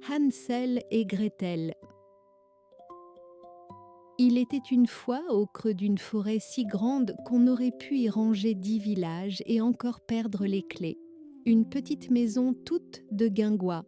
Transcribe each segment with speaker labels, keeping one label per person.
Speaker 1: Hansel et Gretel. Il était une fois au creux d'une forêt si grande qu'on aurait pu y ranger 10 villages et encore perdre les clés. Une petite maison toute de guingois.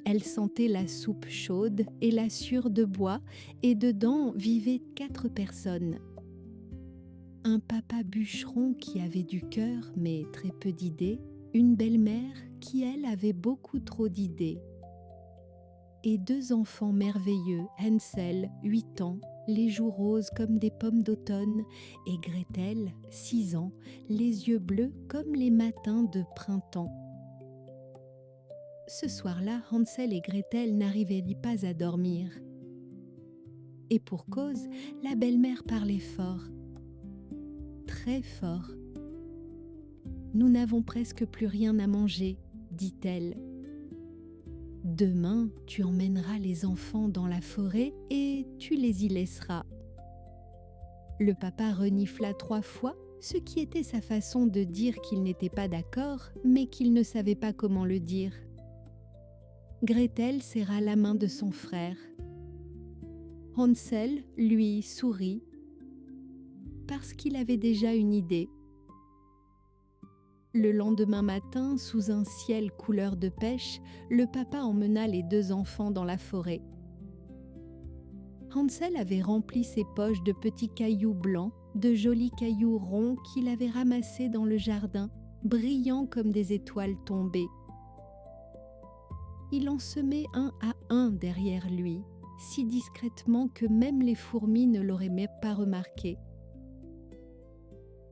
Speaker 1: Elle sentait la soupe chaude et la sciure de bois, et dedans vivaient 4 personnes. Un papa bûcheron qui avait du cœur mais très peu d'idées, une belle-mère qui, elle, avait beaucoup trop d'idées, et 2 enfants merveilleux, Hansel, 8 ans, les joues roses comme des pommes d'automne, et Gretel, 6 ans, les yeux bleus comme les matins de printemps. Ce soir-là, Hansel et Gretel n'arrivaient pas à dormir. Et pour cause, la belle-mère parlait fort, très fort. « Nous n'avons presque plus rien à manger, dit-elle. Demain, tu emmèneras les enfants dans la forêt et tu les y laisseras. » Le papa renifla 3 fois, ce qui était sa façon de dire qu'il n'était pas d'accord, mais qu'il ne savait pas comment le dire. Gretel serra la main de son frère. Hansel, lui, sourit, parce qu'il avait déjà une idée. Le lendemain matin, sous un ciel couleur de pêche, le papa emmena les 2 enfants dans la forêt. Hansel avait rempli ses poches de petits cailloux blancs, de jolis cailloux ronds qu'il avait ramassés dans le jardin, brillants comme des étoiles tombées. Il en semait un à un derrière lui, si discrètement que même les fourmis ne l'auraient même pas remarqué.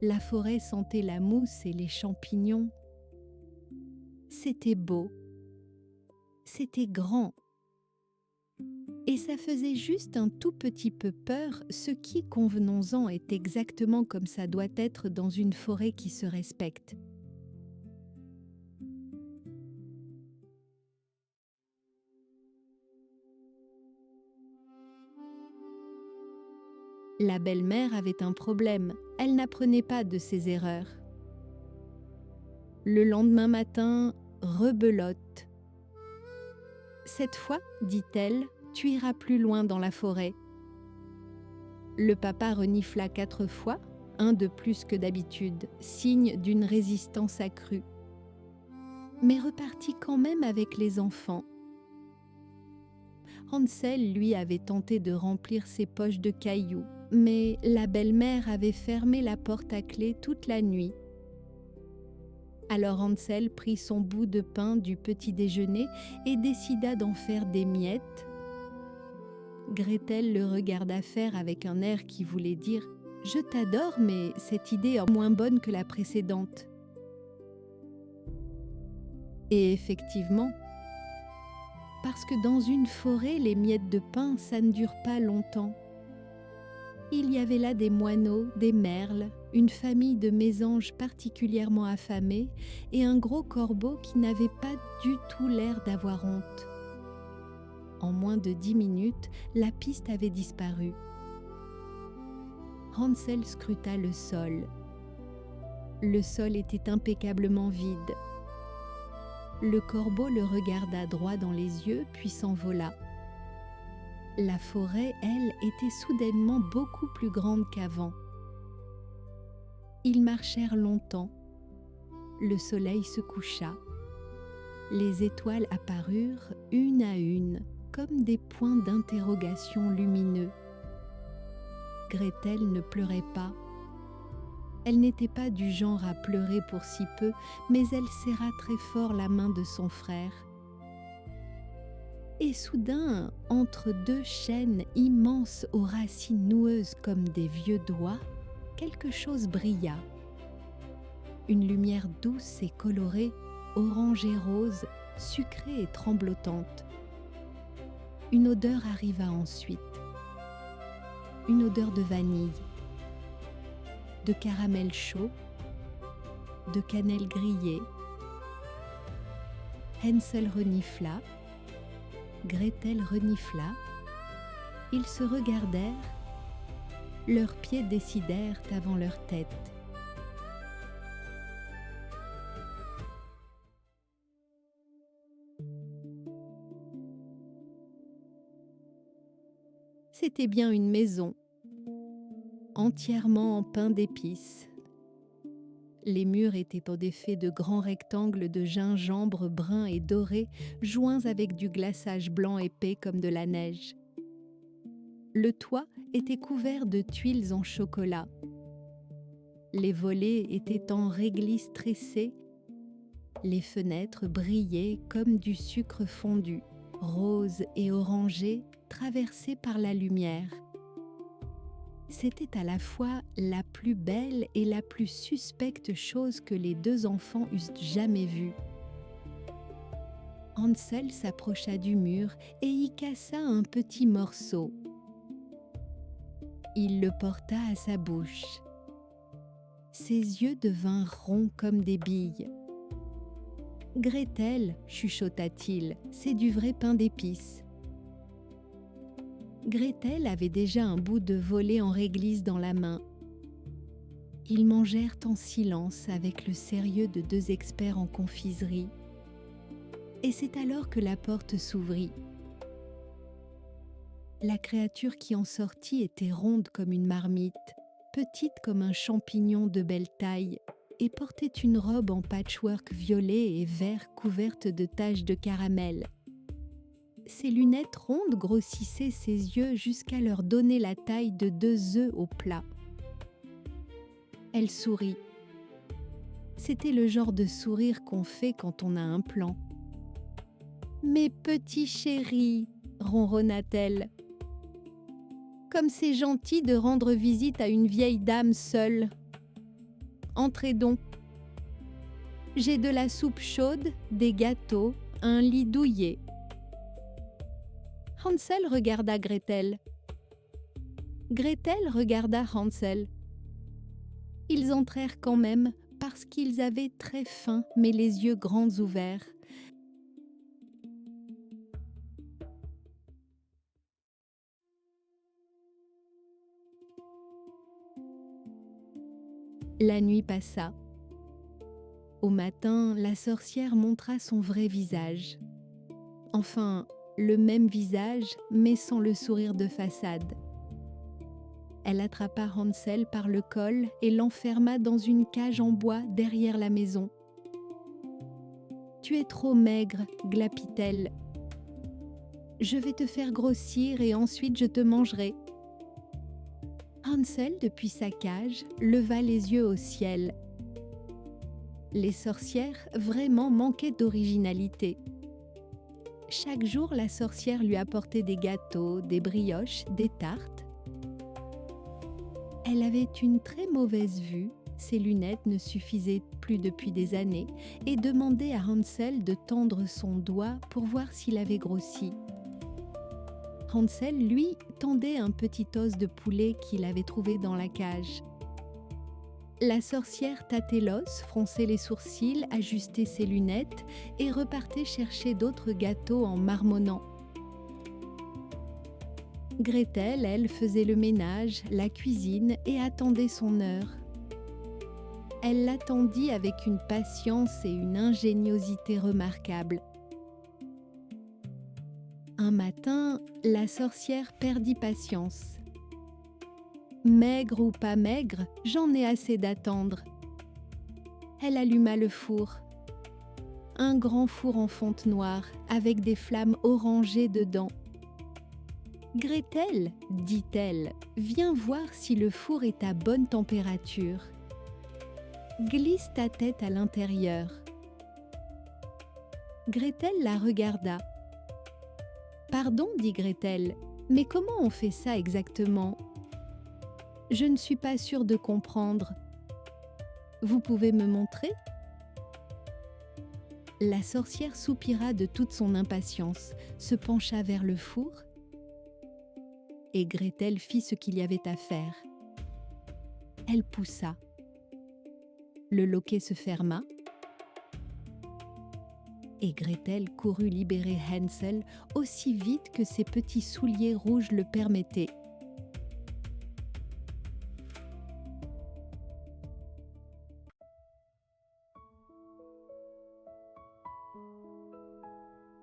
Speaker 1: La forêt sentait la mousse et les champignons. C'était beau, c'était grand. Et ça faisait juste un tout petit peu peur, ce qui, convenons-en, est exactement comme ça doit être dans une forêt qui se respecte. La belle-mère avait un problème, elle n'apprenait pas de ses erreurs. Le lendemain matin, rebelote. « Cette fois, dit-elle, tu iras plus loin dans la forêt. » Le papa renifla 4 fois, un de plus que d'habitude, signe d'une résistance accrue, mais repartit quand même avec les enfants. Hansel, lui, avait tenté de remplir ses poches de cailloux, mais la belle-mère avait fermé la porte à clé toute la nuit. Alors Hansel prit son bout de pain du petit déjeuner et décida d'en faire des miettes. Gretel le regarda faire avec un air qui voulait dire « Je t'adore, mais cette idée est moins bonne que la précédente. » Et effectivement, parce que dans une forêt, les miettes de pain, ça ne dure pas longtemps. Il y avait là des moineaux, des merles, une famille de mésanges particulièrement affamés et un gros corbeau qui n'avait pas du tout l'air d'avoir honte. En moins de 10 minutes, la piste avait disparu. Hansel scruta le sol. Le sol était impeccablement vide. Le corbeau le regarda droit dans les yeux, puis s'envola. La forêt, elle, était soudainement beaucoup plus grande qu'avant. Ils marchèrent longtemps. Le soleil se coucha. Les étoiles apparurent une à une, comme des points d'interrogation lumineux. Gretel ne pleurait pas. Elle n'était pas du genre à pleurer pour si peu, mais elle serra très fort la main de son frère. Et soudain, entre 2 chênes immenses aux racines noueuses comme des vieux doigts, quelque chose brilla. Une lumière douce et colorée, orange et rose, sucrée et tremblotante. Une odeur arriva ensuite. Une odeur de vanille, de caramel chaud, de cannelle grillée. Hansel renifla, Gretel renifla. Ils se regardèrent, leurs pieds décidèrent avant leur tête. C'était bien une maison, entièrement en pain d'épices. Les murs étaient en effet de grands rectangles de gingembre brun et doré, joints avec du glaçage blanc épais comme de la neige. Le toit était couvert de tuiles en chocolat. Les volets étaient en réglisse tressée. Les fenêtres brillaient comme du sucre fondu, rose et orangé, traversées par la lumière. C'était à la fois la plus belle et la plus suspecte chose que les deux enfants eussent jamais vue. Hansel s'approcha du mur et y cassa un petit morceau. Il le porta à sa bouche. Ses yeux devinrent ronds comme des billes. « Gretel, chuchota-t-il, c'est du vrai pain d'épices. » Gretel avait déjà un bout de volet en réglisse dans la main. Ils mangèrent en silence avec le sérieux de deux experts en confiserie. Et c'est alors que la porte s'ouvrit. La créature qui en sortit était ronde comme une marmite, petite comme un champignon de belle taille, et portait une robe en patchwork violet et vert couverte de taches de caramel. Ses lunettes rondes grossissaient ses yeux jusqu'à leur donner la taille de 2 œufs au plat. Elle sourit. C'était le genre de sourire qu'on fait quand on a un plan. « Mes petits chéris !» ronronna-t-elle. « Comme c'est gentil de rendre visite à une vieille dame seule. Entrez donc. J'ai de la soupe chaude, des gâteaux, un lit douillet. » Hansel regarda Gretel. Gretel regarda Hansel. Ils entrèrent quand même parce qu'ils avaient très faim mais les yeux grands ouverts. La nuit passa. Au matin, la sorcière montra son vrai visage. Enfin, le même visage, mais sans le sourire de façade. Elle attrapa Hansel par le col et l'enferma dans une cage en bois derrière la maison. « Tu es trop maigre, glapit-elle. Je vais te faire grossir et ensuite je te mangerai. » Hansel, depuis sa cage, leva les yeux au ciel. Les sorcières vraiment manquaient d'originalité. Chaque jour, la sorcière lui apportait des gâteaux, des brioches, des tartes. Elle avait une très mauvaise vue, ses lunettes ne suffisaient plus depuis des années, et demandait à Hansel de tendre son doigt pour voir s'il avait grossi. Hansel, lui, tendait un petit os de poulet qu'il avait trouvé dans la cage. La sorcière tâtait l'os, fronçait les sourcils, ajustait ses lunettes et repartait chercher d'autres gâteaux en marmonnant. Gretel, elle, faisait le ménage, la cuisine et attendait son heure. Elle l'attendit avec une patience et une ingéniosité remarquables. Un matin, la sorcière perdit patience. Maigre ou pas maigre, j'en ai assez d'attendre. Elle alluma le four. Un grand four en fonte noire, avec des flammes orangées dedans. « Gretel, dit-elle, viens voir si le four est à bonne température. Glisse ta tête à l'intérieur. » Gretel la regarda. « Pardon, dit Gretel, mais comment on fait ça exactement ? Je ne suis pas sûre de comprendre. Vous pouvez me montrer ? » La sorcière soupira de toute son impatience, se pencha vers le four, et Gretel fit ce qu'il y avait à faire. Elle poussa. Le loquet se ferma, et Gretel courut libérer Hansel aussi vite que ses petits souliers rouges le permettaient.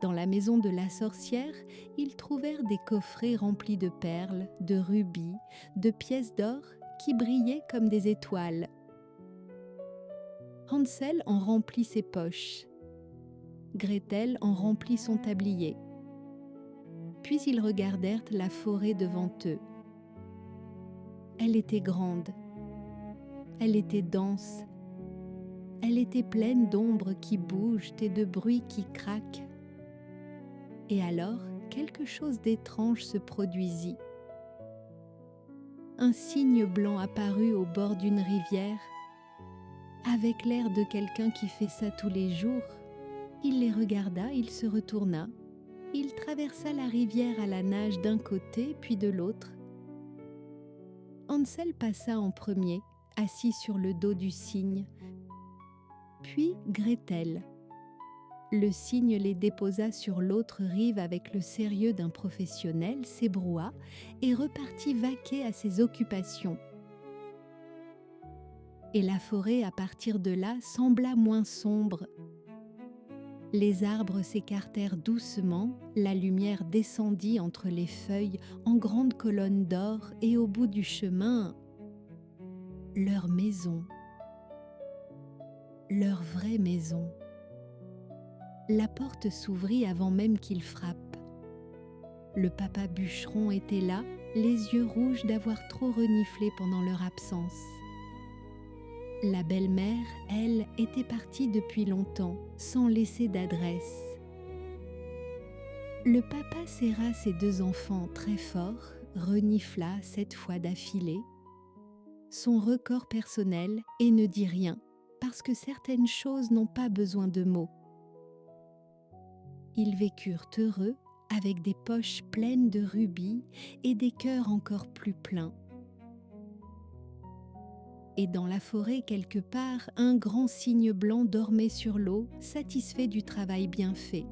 Speaker 1: Dans Dans la maison de la sorcière, ils trouvèrent des coffrets remplis de perles, de rubis, de pièces d'or qui brillaient comme des étoiles. Hansel en remplit ses poches. Gretel en remplit son tablier. Puis ils regardèrent la forêt devant eux. Elle était grande. Elle était dense. Elle était pleine d'ombres qui bougent et de bruits qui craquent. Et alors, quelque chose d'étrange se produisit. Un cygne blanc apparut au bord d'une rivière. Avec l'air de quelqu'un qui fait ça tous les jours, il les regarda, il se retourna. Il traversa la rivière à la nage d'un côté puis de l'autre. Hansel passa en premier, assis sur le dos du cygne, puis Gretel. Le cygne les déposa sur l'autre rive avec le sérieux d'un professionnel, s'ébroua et repartit vaquer à ses occupations. Et la forêt, à partir de là, sembla moins sombre. Les arbres s'écartèrent doucement, la lumière descendit entre les feuilles en grandes colonnes d'or et au bout du chemin, leur maison. Leur vraie maison. La porte s'ouvrit avant même qu'il frappe. Le papa bûcheron était là, les yeux rouges d'avoir trop reniflé pendant leur absence. La belle-mère, elle, était partie depuis longtemps, sans laisser d'adresse. Le papa serra ses deux enfants très fort, renifla 7 fois d'affilée, son record personnel, et ne dit rien, parce que certaines choses n'ont pas besoin de mots. Ils vécurent heureux, avec des poches pleines de rubis et des cœurs encore plus pleins. Et dans la forêt quelque part, un grand cygne blanc dormait sur l'eau, satisfait du travail bien fait.